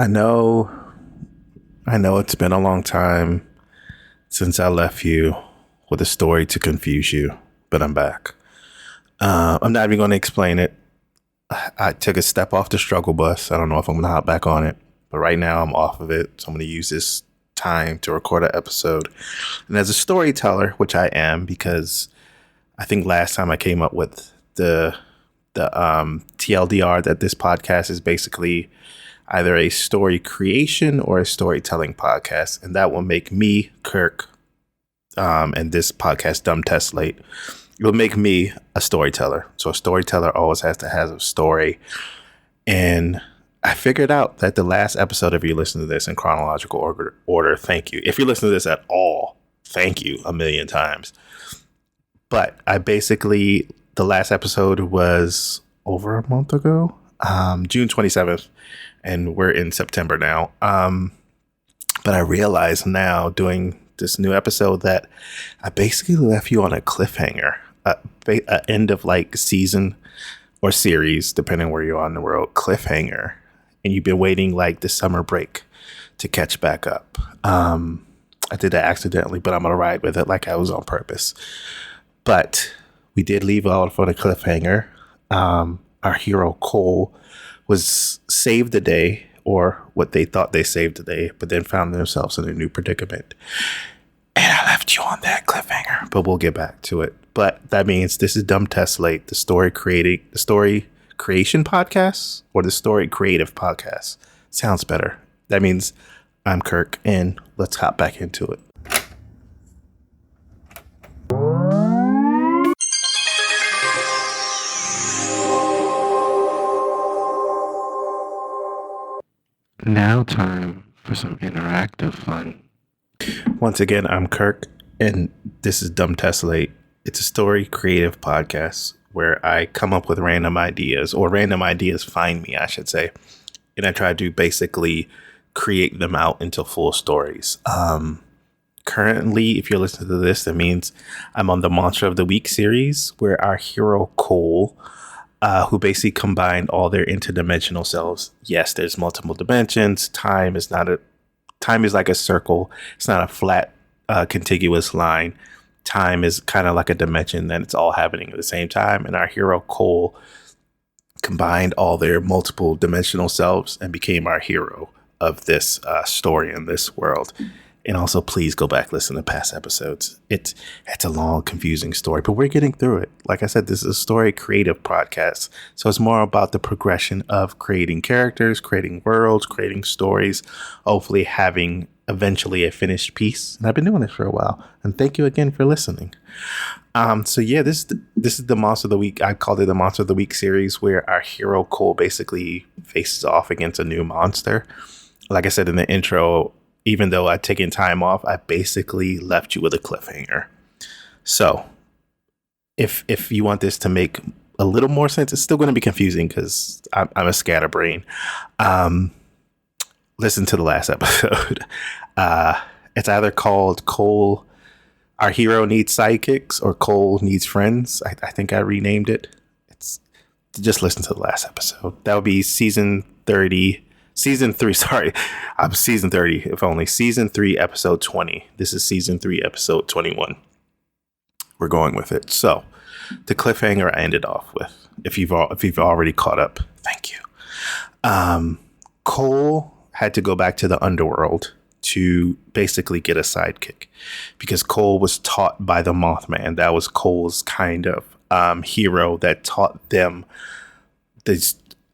I know, I know it's been a long time since I left you with a story to confuse you, but I'm back. I'm not even going to explain it. I took a step off the struggle bus. I don't know if I'm going to hop back on it, but right now I'm off of it. So I'm going to use this time to record an episode. And as a storyteller, which I am, because I think last time I came up with the TLDR that this podcast is basically either a story creation or a storytelling podcast, and that will make me Kirk, and this podcast Dumb Test Late. It will make me a storyteller. So a storyteller always has to have a story, and I figured out that the last episode, if you listen to this in chronological order, thank you. If you listen to this at all, thank you a million times. But the last episode was over a month ago, June 27th, and we're in September now. But I realize now doing this new episode that I basically left you on a cliffhanger, a end of like season or series, depending where you are in the world, cliffhanger. And you've been waiting like the summer break to catch back up. I did that accidentally, but I'm going to ride with it like I was on purpose. But we did leave out for the cliffhanger. Our hero Cole was saved the day, or what they thought they saved the day, but then found themselves in a new predicament. And I left you on that cliffhanger, but we'll get back to it. But that means this is Dumb Test Late, the story creation podcast, or the story creative podcast. Sounds better. That means I'm Kirk, and let's hop back into it. Now time for some interactive fun. Once again, I'm Kirk, and this is Dumb Test Late. It's a story creative podcast where I come up with random ideas, or random ideas find me, I should say. And I try to basically create them out into full stories. Currently, if you're listening to this, that means I'm on the Monster of the Week series, where our hero Cole, who basically combined all their interdimensional selves. Yes, there's multiple dimensions. Time is like a circle. It's not a flat, contiguous line. Time is kind of like a dimension that it's all happening at the same time. And our hero Cole combined all their multiple dimensional selves and became our hero of this story in this world. And also, please go back, listen to past episodes. It's a long, confusing story, but we're getting through it. Like I said, this is a story creative podcast. So it's more about the progression of creating characters, creating worlds, creating stories, hopefully having eventually a finished piece. And I've been doing this for a while. And thank you again for listening. So yeah, this is the Monster of the Week. I called it the Monster of the Week series, where our hero Cole basically faces off against a new monster. Like I said in the intro, even though I'd taken time off, I basically left you with a cliffhanger. So if you want this to make a little more sense, it's still going to be confusing because I'm a scatterbrain. Listen to the last episode. It's either called Cole, Our Hero Needs Sidekicks, or Cole Needs Friends. I think I renamed it. Just listen to the last episode. That would be season 30. Season 3, sorry. I'm season 30, if only. Season 3, episode 20. This is season 3, episode 21. We're going with it. So, the cliffhanger I ended off with, if you've already caught up, thank you. Cole had to go back to the underworld to basically get a sidekick, because Cole was taught by the Mothman. That was Cole's kind of hero that taught them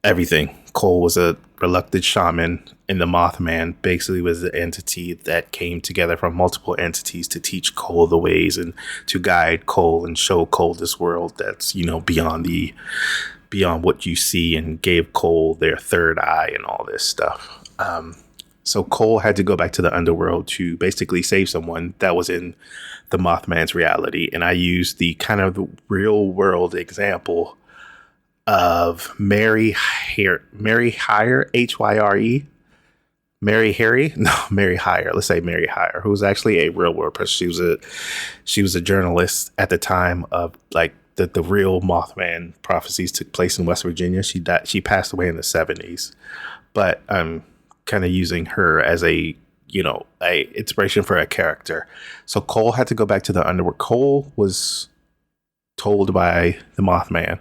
everything. Cole was a reluctant shaman, and the Mothman basically was the entity that came together from multiple entities to teach Cole the ways and to guide Cole and show Cole this world that's, beyond what you see, and gave Cole their third eye and all this stuff. So Cole had to go back to the underworld to basically save someone that was in the Mothman's reality. And I used the kind of real world example of Mary Hyre, Hyre, Mary Harry, no, Mary Hyre. Let's say Mary Hyre, who was actually a real world person. She was a journalist at the time of like the real Mothman prophecies took place in West Virginia. She passed away in the 70s, but kind of using her as a inspiration for a character. So Cole had to go back to the underworld. Cole was told by the Mothman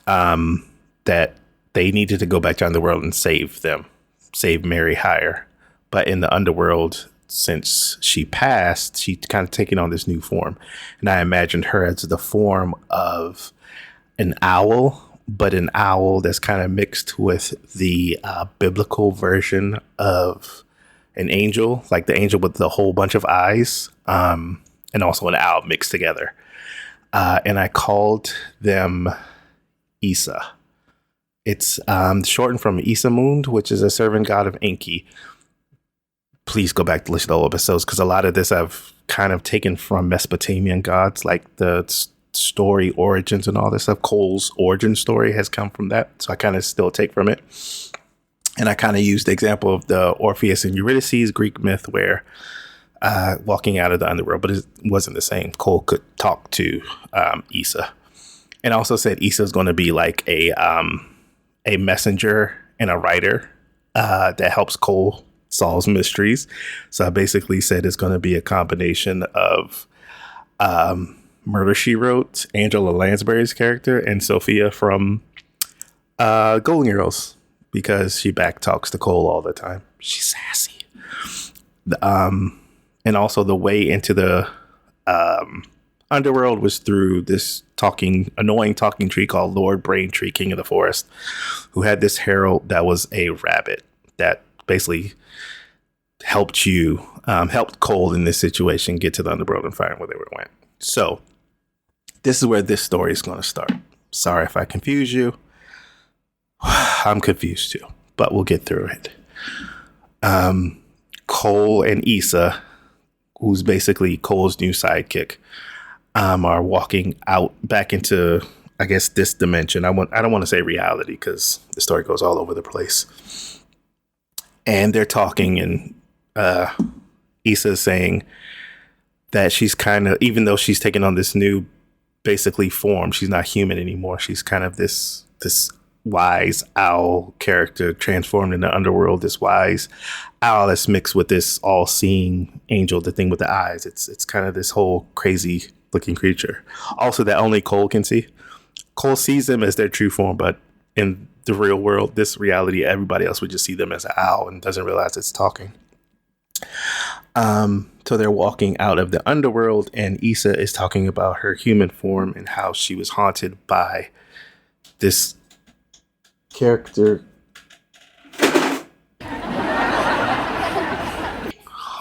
that they needed to go back to the underworld and save Mary Hire. But in the underworld, since she passed, she kind of taken on this new form. And I imagined her as the form of an owl, but an owl that's kind of mixed with the biblical version of an angel, like the angel with the whole bunch of eyes, and also an owl mixed together. And I called them Isa. It's shortened from Isamund, which is a servant god of Enki. Please go back to listen to all episodes, because a lot of this I've kind of taken from Mesopotamian gods, like the story origins and all this stuff. Cole's origin story has come from that, so I kind of still take from it. And I kind of used the example of the Orpheus and Eurydice Greek myth, where walking out of the underworld, but it wasn't the same. Cole could talk to Isa, and also said Isa is going to be like a messenger and a writer that helps Cole solve mysteries. So I basically said it's going to be a combination of Murder, She Wrote, Angela Lansbury's character, and Sophia from Golden Girls, because she back talks to Cole all the time. She's sassy. And also the way into the underworld was through this annoying talking tree called Lord Braintree, King of the Forest, who had this herald that was a rabbit that basically helped Cole in this situation get to the underworld and find where they went. So this is where this story is going to start. Sorry if I confuse you. I'm confused too, but we'll get through it. Cole and Isa, who's basically Cole's new sidekick, are walking out back into, I guess, this dimension. I don't want to say reality, because the story goes all over the place. And they're talking, and Isa is saying that she's kind of, even though she's taken on this new, basically, form, she's not human anymore. She's kind of this wise owl character transformed in the underworld. This wise owl that's mixed with this all-seeing angel, the thing with the eyes. It's kind of this whole crazy looking creature. Also, that only Cole can see. Cole sees them as their true form, but in the real world, this reality, everybody else would just see them as an owl and doesn't realize it's talking. So they're walking out of the underworld, and Isa is talking about her human form and how she was haunted by this character.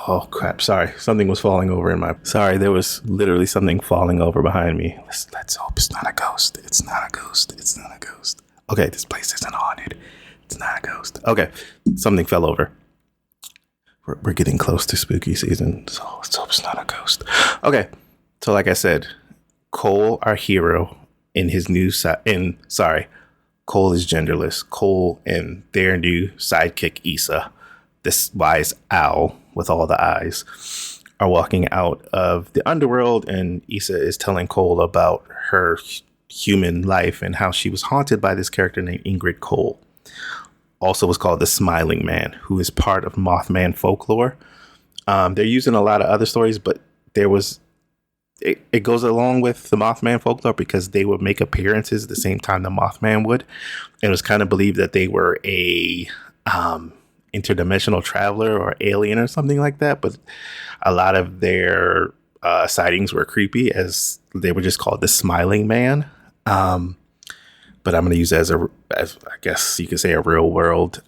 Oh crap, sorry. Something was falling over there was literally something falling over behind me. Let's hope it's not a ghost. It's not a ghost. It's not a ghost. Okay, this place isn't haunted. It's not a ghost. Okay, something fell over. We're getting close to spooky season, so let's hope it's not a ghost. Okay, so like I said, Cole, our hero, in his new Cole is genderless. Cole and their new sidekick, Isa, this wise owl with all the eyes, are walking out of the underworld, and Isa is telling Cole about her human life and how she was haunted by this character named Ingrid Cole. Also was called the Smiling Man, who is part of Mothman folklore. They're using a lot of other stories, but it goes along with the Mothman folklore because they would make appearances at the same time the Mothman would. And it was kind of believed that they were a interdimensional traveler or alien or something like that. But a lot of their sightings were creepy, as they were just called the Smiling Man. But I'm going to use it as I guess you could say, a real world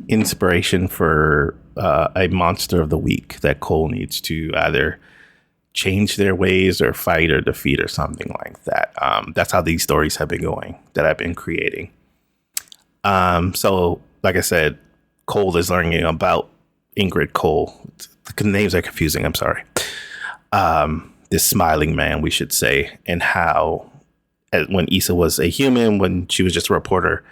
inspiration for a monster of the week that Cole needs to either change their ways or fight or defeat or something like that. That's how these stories have been going that I've been creating. So like I said, Cole is learning about Ingrid Cole. The names are confusing. I'm sorry. This Smiling Man, we should say, and how when Isa was a human, when she was just a reporter,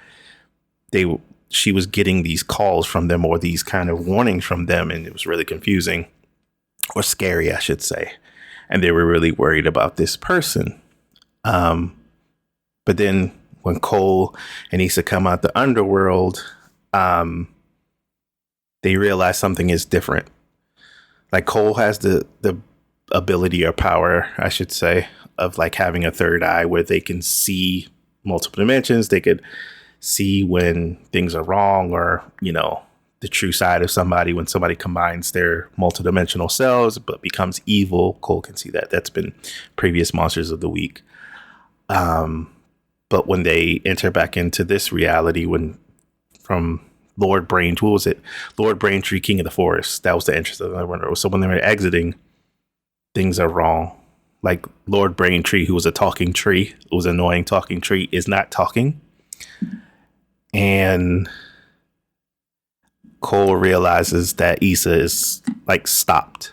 she was getting these calls from them or these kind of warnings from them, and it was really confusing or scary, I should say. And they were really worried about this person. But then when Cole and Isa come out the underworld, they realize something is different. Like Cole has the ability or power, I should say, of like having a third eye where they can see multiple dimensions. They could see when things are wrong, or, you know, the true side of somebody when somebody combines their multidimensional selves but becomes evil. Cole can see that. That's been previous Monsters of the Week. But when they enter back into this reality, when from Lord Braintree, what was it? Lord Braintree, King of the Forest. That was the entrance of the underworld. So when they were exiting, things are wrong. Like Lord Braintree, who was a talking tree, it was an annoying talking tree, is not talking. And Cole realizes that Issa is like stopped.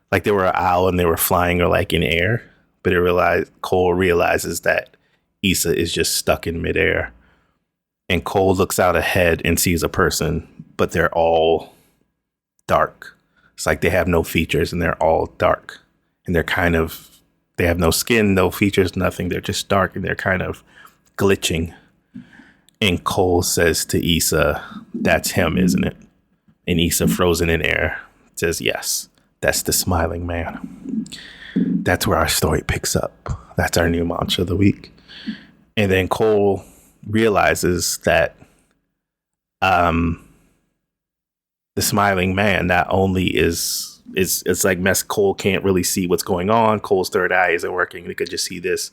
Like they were an owl and they were flying or like in air. But Cole realizes that Issa is just stuck in midair. And Cole looks out ahead and sees a person, but they're all dark. It's like they have no features and they're all dark. And they have no skin, no features, nothing. They're just dark and they're kind of glitching. And Cole says to Issa, "That's him, isn't it?" And Issa, frozen in air, says, "Yes, that's the smiling man." That's where our story picks up. That's our new mantra of the week. And then Cole realizes that the smiling man not only is it's like Cole can't really see what's going on. Cole's third eye isn't working. He could just see this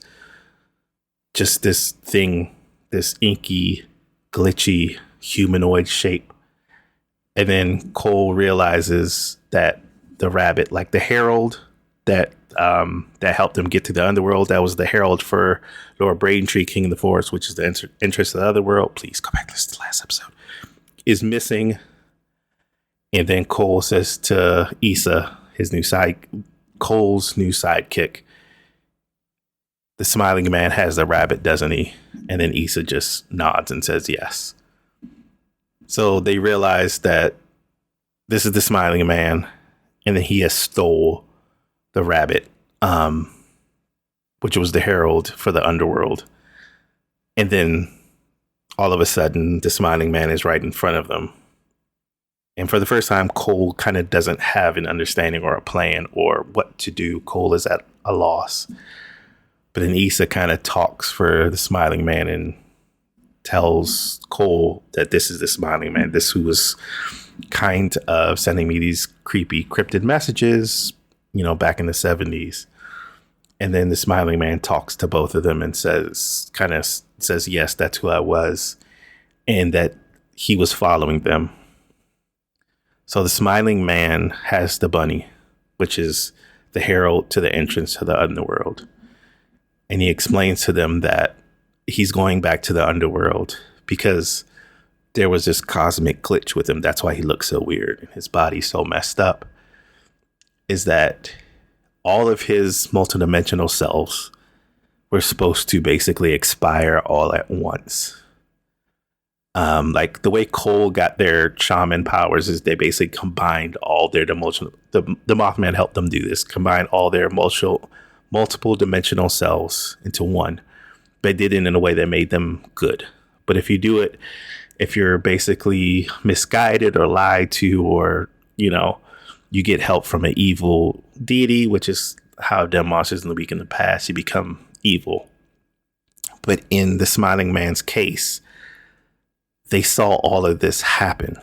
thing, this inky, glitchy humanoid shape. And then Cole realizes that the rabbit, like the herald that helped him get to the underworld, that was the herald for Lord Braintree, King of the Forest, which is the entrance to the otherworld. Please go back and listen to the last episode. Is missing. And then Cole says to Issa, Cole's new sidekick, "The smiling man has the rabbit, doesn't he?" And then Issa just nods and says yes. So they realize that this is the smiling man, and then he has stole the rabbit, which was the herald for the underworld. And then all of a sudden, the smiling man is right in front of them. And for the first time, Cole kind of doesn't have an understanding or a plan or what to do. Cole is at a loss. But then Issa kind of talks for the smiling man and tells Cole that this is the smiling man, this who was kind of sending me these creepy cryptid messages, you know, back in the 70s. And then the smiling man talks to both of them and says, yes, that's who I was, and that he was following them. So the smiling man has the bunny, which is the herald to the entrance to the underworld. And he explains to them that he's going back to the underworld because there was this cosmic glitch with him. That's why he looks so weird and his body's so messed up, is that all of his multidimensional selves were supposed to basically expire all at once. Like the way Cole got their shaman powers is they basically combined all their dimensional. The Mothman helped them do this. Combine all their multiple dimensional selves into one. They did it in a way that made them good. But if you do it, if you're basically misguided or lied to, or you get help from an evil deity, which is how done Monsters in the Week in the past, you become evil. But in the smiling man's case, they saw all of this happen.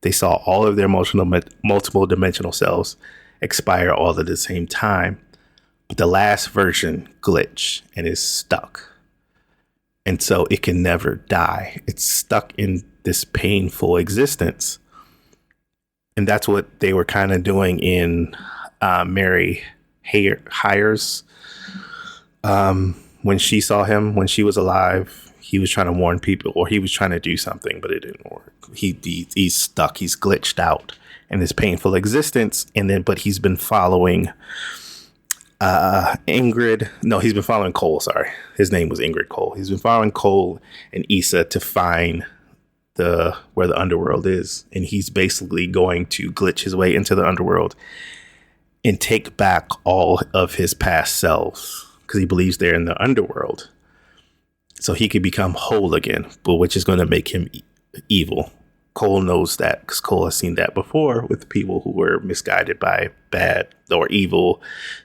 They saw all of their multiple dimensional selves expire all at the same time. But the last version glitch and is stuck. And so it can never die. It's stuck in this painful existence. And that's what they were kind of doing in Mary Hires. When she saw him, when she was alive, he was trying to warn people, or he was trying to do something, but it didn't work. He's stuck. He's glitched out in this painful existence. But he's been following Ingrid. No, he's been following Cole. Sorry. His name was Ingrid Cole. He's been following Cole and Issa to find where the underworld is. And he's basically going to glitch his way into the underworld and take back all of his past selves, because he believes they're in the underworld. So he could become whole again, but which is going to make him evil. Cole knows that because Cole has seen that before with people who were misguided by bad or evil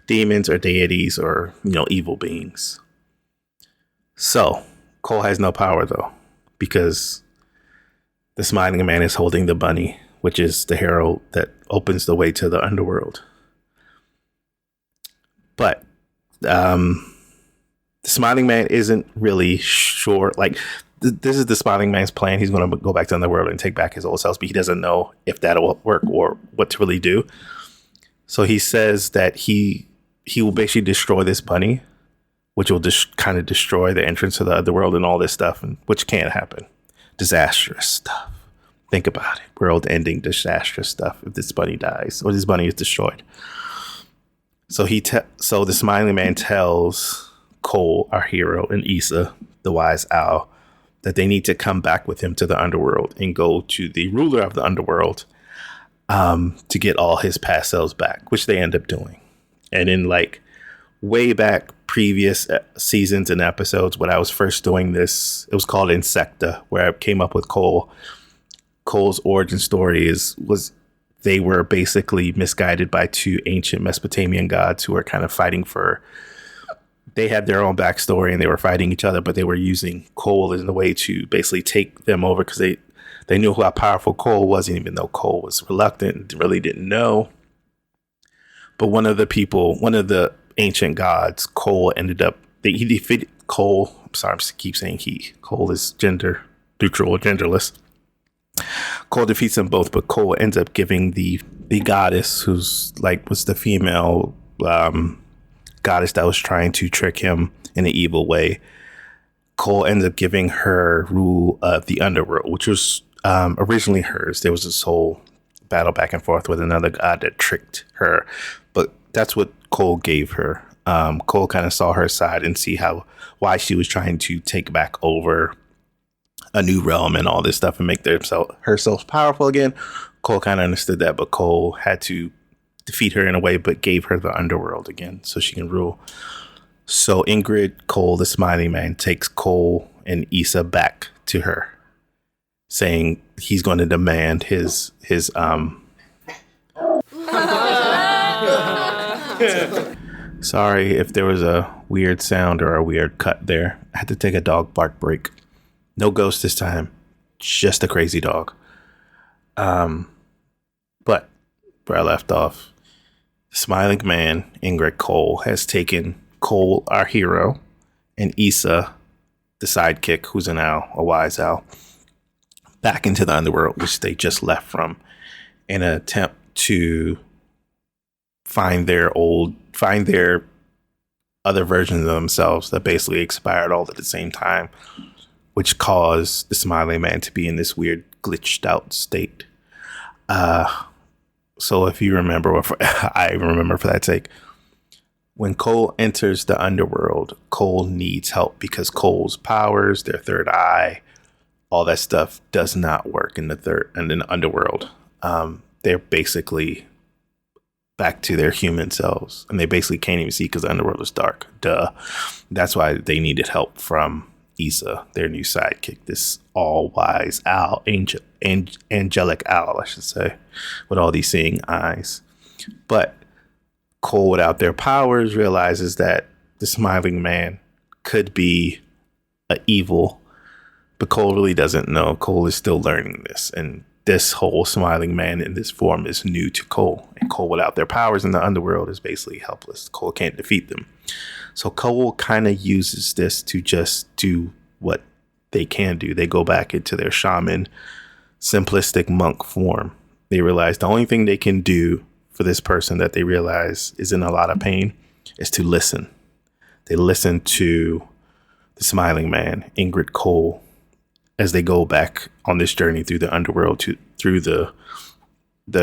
demons or deities or, evil beings. So Cole has no power, though, because the Smiling Man is holding the bunny, which is the herald that opens the way to the underworld. But the Smiling Man isn't really sure. Like, this is the Smiling Man's plan. He's going to go back to the underworld and take back his old self, but he doesn't know if that'll work or what to really do. So he says that he will basically destroy this bunny, which will just kind of destroy the entrance to the underworld and all this stuff, and which can't happen. Disastrous stuff. Think about it. World-ending disastrous stuff if this bunny dies or this bunny is destroyed. So so the Smiling Man tells Cole, our hero, and Issa, the wise owl, that they need to come back with him to the underworld and go to the ruler of the underworld to get all his past selves back, which they end up doing. And in way back previous seasons and episodes, when I was first doing this, it was called Insecta, where I came up with Cole. Cole's origin story was they were basically misguided by two ancient Mesopotamian gods who were kind of fighting they had their own backstory and they were fighting each other, but they were using Cole as a way to basically take them over because they knew how powerful Cole was, even though Cole was reluctant and really didn't know. But one of the ancient gods, Cole he defeated Cole. I'm sorry, I keep saying he. Cole is gender neutral or genderless. Cole defeats them both, but Cole ends up giving the goddess, who's was the female goddess that was trying to trick him in an evil way. Cole ends up giving her rule of the underworld, which was originally hers. There was this whole battle back and forth with another god that tricked her, but that's what Cole gave her. Cole kind of saw her side and see why she was trying to take back over a new realm and all this stuff and make herself powerful again. Cole kind of understood that, but Cole had to defeat her in a way, but gave her the underworld again so she can rule. So Ingrid, Cole, the Smiling Man, takes Cole and Issa back to her, saying he's going to demand his Sorry if there was a weird sound or a weird cut there. I had to take a dog bark break. No ghost this time, just a crazy dog. But where I left off, the Smiling Man, Ingrid Cole, has taken Cole, our hero, and Issa, the sidekick, who's an owl, a wise owl, back into the underworld, which they just left from, in an attempt to find their other versions of themselves that basically expired all at the same time, which caused the Smiling Man to be in this weird glitched out state. So if you remember, I remember for that sake, when Cole enters the underworld, Cole needs help because Cole's powers, their third eye, all that stuff does not work in the underworld. They're basically back to their human selves, and they basically can't even see because the underworld is dark. Duh. That's why they needed help from Issa, their new sidekick, this all-wise owl, angelic owl, I should say, with all these seeing eyes. But Cole, without their powers, realizes that the Smiling Man could be evil, but Cole really doesn't know. Cole is still learning this, and this whole Smiling Man in this form is new to Cole. And Cole, without their powers in the underworld, is basically helpless. Cole can't defeat them. So Cole kind of uses this to just do what they can do. They go back into their shaman, simplistic monk form. They realize the only thing they can do for this person that they realize is in a lot of pain is to listen. They listen to the Smiling Man, Ingrid Cole, as they go back on this journey through the underworld through the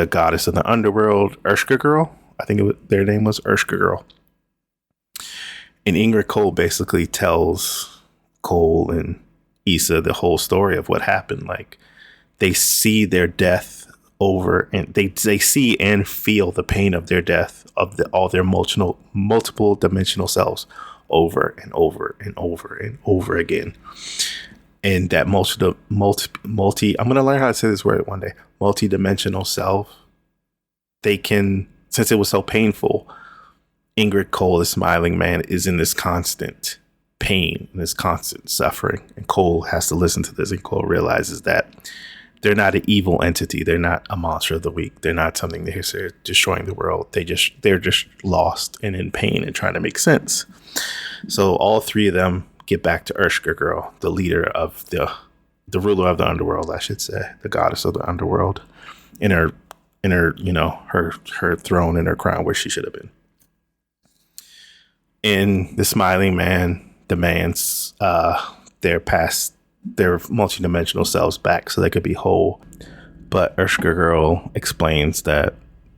goddess of the underworld, Urshka Girl. I think their name was Urshka Girl. And Ingrid Cole basically tells Cole and Issa the whole story of what happened. Like, they see their death over, and they see and feel the pain of their death of all their multiple dimensional selves over and over and over and over again. And that multi I'm going to learn how to say this word one day, multi-dimensional self, they can, since it was so painful, Ingrid Cole, the smiling man, is in this constant pain and this constant suffering. And Cole has to listen to this, and Cole realizes that they're not an evil entity. They're not a monster of the week. They're not something they're destroying the world. They're just lost and in pain and trying to make sense. So all three of them get back to Urshka Girl, the leader of the ruler of the underworld, I should say, the goddess of the underworld, in her her throne and her crown where she should have been. And the smiling man demands their multidimensional selves back so they could be whole. But Urshka Girl explains that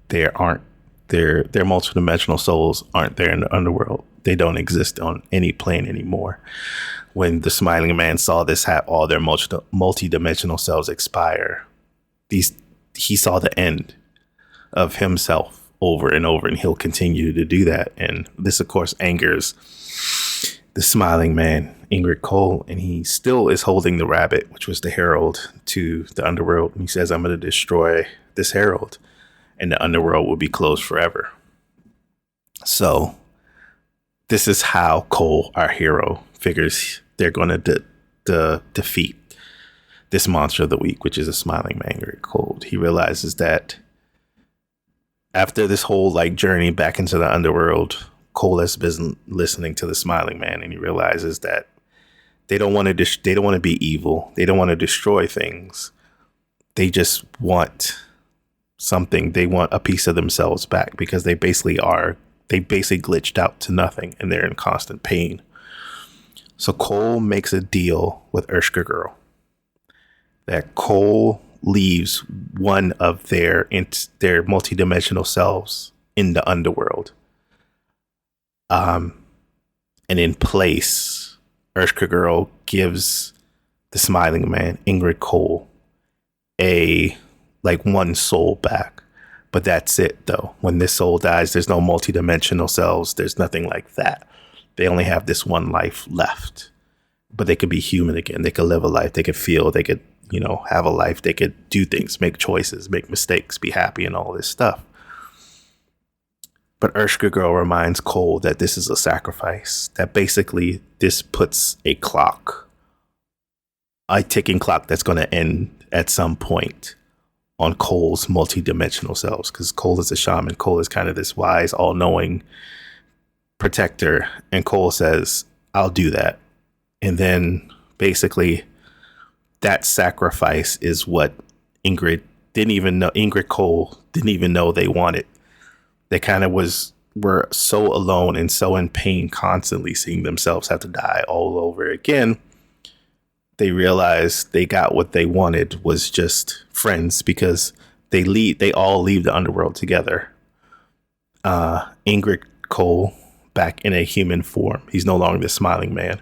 their multidimensional souls aren't there in the underworld. They don't exist on any plane anymore. When the smiling man saw this, all their multidimensional selves expire, he saw the end of himself over and over, and he'll continue to do that. And this, of course, angers the smiling man, Ingrid Cole, and he still is holding the rabbit, which was the herald to the underworld. And he says, I'm going to destroy this herald, and the underworld will be closed forever. So this is how Cole, our hero, figures they're going to defeat this monster of the week, which is a smiling man, Ingrid Cole. He realizes that after this whole journey back into the underworld, Cole has been listening to the smiling man, and he realizes that they don't want to be evil. They don't want to destroy things. They just want something. They want a piece of themselves back, because they basically glitched out to nothing, and they're in constant pain. So Cole makes a deal with Urshka Girl that Cole leaves one of their multidimensional selves in the underworld. And in place, Urshka Girl gives the smiling man, Ingrid Cole, one soul back. But that's it, though. When this soul dies, there's no multidimensional selves. There's nothing like that. They only have this one life left. But they could be human again. They could live a life. They could feel. They could, have a life. They could do things, make choices, make mistakes, be happy, and all this stuff. But Urshka Girl reminds Cole that this is a sacrifice. That basically this puts a ticking clock that's going to end at some point on Cole's multidimensional selves, because Cole is a shaman. Cole is kind of this wise, all-knowing protector, and Cole says, I'll do that. And then basically that sacrifice is what Ingrid Cole didn't even know they wanted. They kind of were so alone and so in pain, constantly seeing themselves have to die all over again. They realized they got what they wanted, was just friends, because they all leave the underworld together. Ingrid Cole back in a human form. He's no longer the smiling man.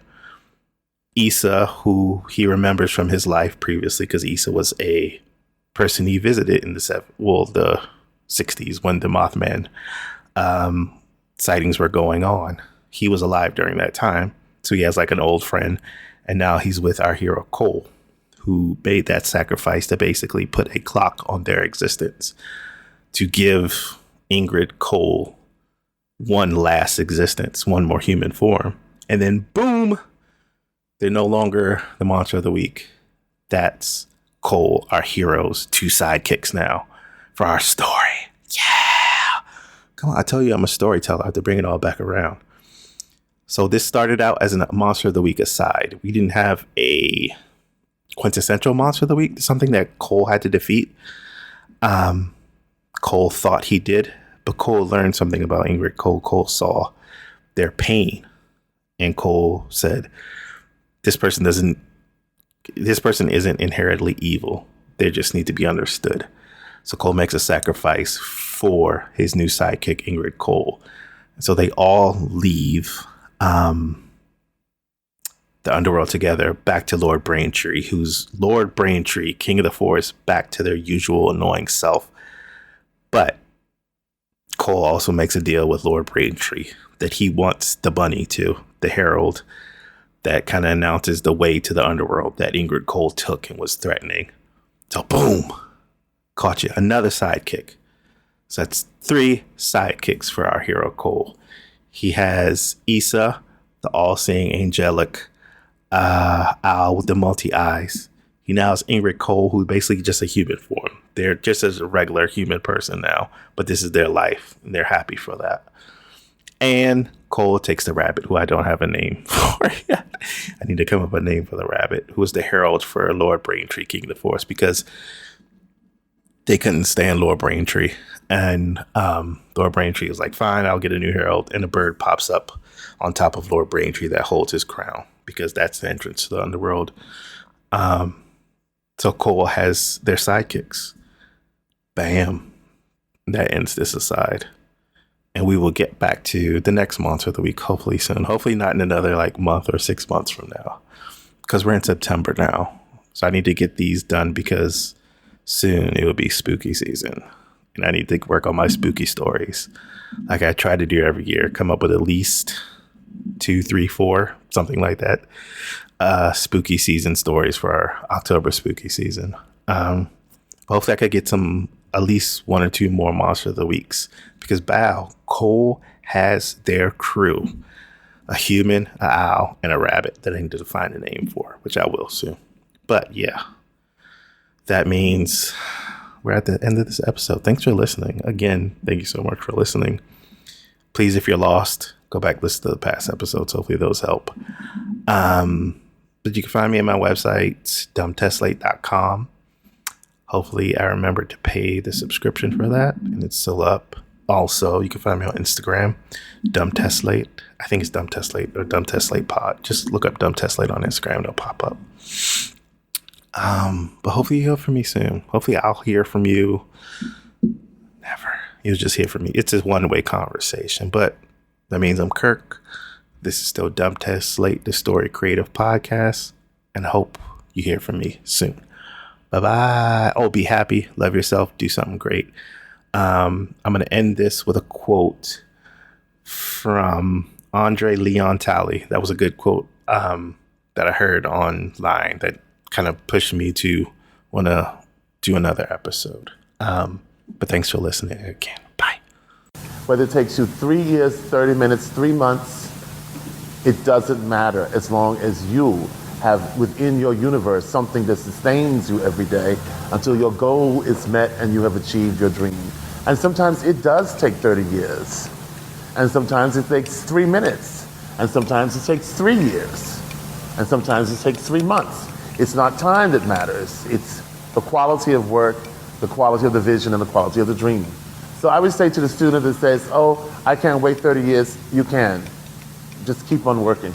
Issa, who he remembers from his life previously, because Issa was a person he visited in the 60s when the Mothman sightings were going on. He was alive during that time, so he has an old friend. And now he's with our hero Cole, who made that sacrifice to basically put a clock on their existence, to give Ingrid Cole one last existence, one more human form. And then boom, they're no longer the monster of the week. That's Cole, our hero's two sidekicks now for our story. Yeah. Come on, I tell you I'm a storyteller. I have to bring it all back around. So this started out as a monster of the week aside. We didn't have a quintessential monster of the week, something that Cole had to defeat. Cole thought he did, but Cole learned something about Ingrid Cole. Cole saw their pain, and Cole said, this person isn't inherently evil. They just need to be understood. So Cole makes a sacrifice for his new sidekick, Ingrid Cole. So they all leave the underworld together, back to Lord Braintree, who's Lord Braintree, King of the Forest, back to their usual annoying self. But Cole also makes a deal with Lord Braintree that he wants the bunny, too, the herald, that kind of announces the way to the underworld that Ingrid Cole took and was threatening. So boom, caught you. Another sidekick. So that's 3 sidekicks for our hero Cole. He has Issa, the all-seeing angelic owl with the multi-eyes. He now has Ingrid Cole, who's basically just a human form. They're just as a regular human person now, but this is their life, and they're happy for that. And Cole takes the rabbit, who I don't have a name for yet. I need to come up with a name for the rabbit, who is the herald for Lord Braintree, King of the Forest, because they couldn't stand Lord Braintree. And Lord Braintree was like, fine, I'll get a new herald. And a bird pops up on top of Lord Braintree that holds his crown, because that's the entrance to the underworld. So Cole has their sidekicks. Bam. That ends this aside. And we will get back to the next monster of the week, hopefully soon. Hopefully not in another month or 6 months from now, because we're in September now. So I need to get these done, because soon it will be spooky season. And I need to work on my spooky stories, like I try to do every year. Come up with at least 2, 3, 4, something like that. Spooky season stories for our October spooky season. Hopefully I could get at least 1 or 2 more monster of the weeks, because Cole has their crew: a human, an owl, and a rabbit that I need to find a name for, which I will soon. But yeah, that means we're at the end of this episode. Thanks for listening. Again, thank you so much for listening. Please, if you're lost, go back, listen to the past episodes. Hopefully those help. But you can find me at my website, dumbtestslate.com. Hopefully I remember to pay the subscription for that, and it's still up. Also, you can find me on Instagram, dumbtestslate. I think it's dumbtestslate or dumbtestlatepod. Just look up dumbtestslate on Instagram. It'll pop up. But hopefully you hear from me soon. Hopefully I'll hear from you. Never. You'll just hear from me. It's a one-way conversation, but that means I'm Kirk. This is still Dumb Test Slate, the Story Creative Podcast, and I hope you hear from me soon. Bye-bye. Oh, be happy. Love yourself. Do something great. I'm going to end this with a quote from Andre Leon Talley. That was a good quote that I heard online that kind of pushed me to want to do another episode. But thanks for listening again. Bye. Whether it takes you 3 years, 30 minutes, 3 months, it doesn't matter, as long as you have within your universe something that sustains you every day until your goal is met and you have achieved your dream. And sometimes it does take 30 years. And sometimes it takes 3 minutes. And sometimes it takes 3 years. And sometimes it takes 3 months. It's not time that matters. It's the quality of work, the quality of the vision, and the quality of the dream. So I would say to the student that says, oh, I can't wait 30 years, you can. Just keep on working.